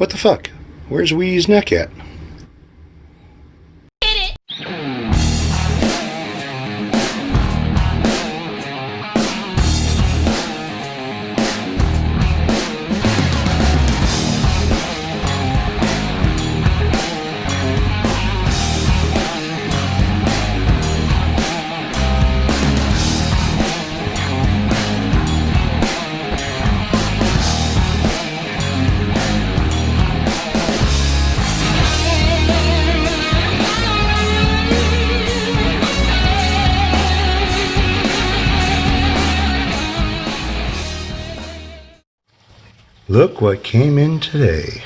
What the fuck? Where's Wee's neck at? Look what came in today.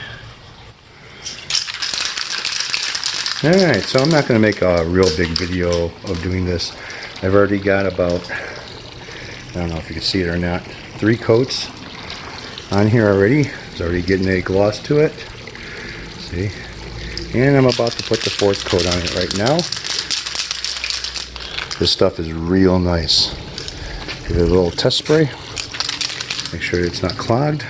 Alright, so I'm not going to make a real big video of doing this. I've already got about, I don't know if you can see it or not, 3 coats on here already. It's already getting a gloss to it. See? And I'm about to put the 4th coat on it right now. This stuff is real nice. Give it a little test spray. Make sure it's not clogged.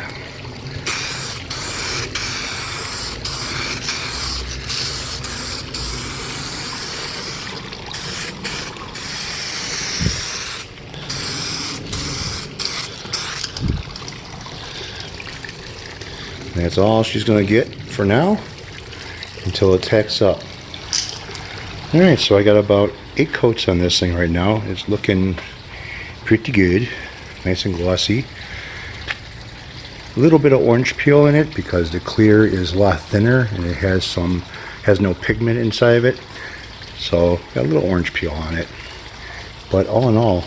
That's all she's going to get for now until it tacks up. Alright, so I got about 8 coats on this thing right now. It's looking pretty good. Nice and glossy. A little bit of orange peel in it because the clear is a lot thinner and it has no pigment inside of it. So got a little orange peel on it. But all in all,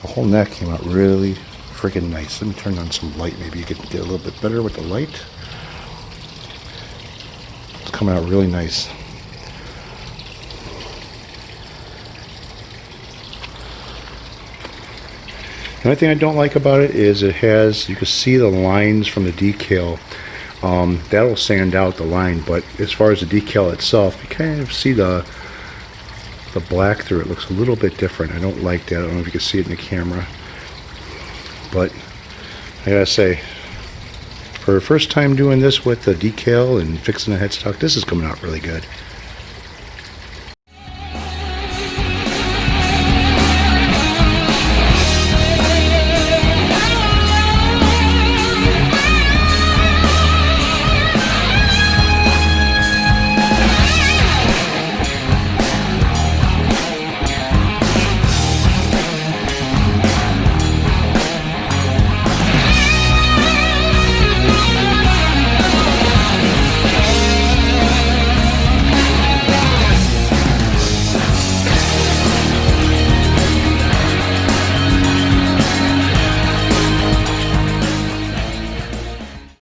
the whole neck came out really freaking nice. Let me turn on some light. Maybe you could get a little bit better with the light. It's coming out really nice. The only thing I don't like about it is it has, you can see the lines from the decal. That'll sand out the line, but as far as the decal itself, you kind of see the black through it. Looks a little bit different. I don't like that. I don't know if you can see it in the camera. But I gotta say, for the first time doing this with the decal and fixing the headstock, this is coming out really good.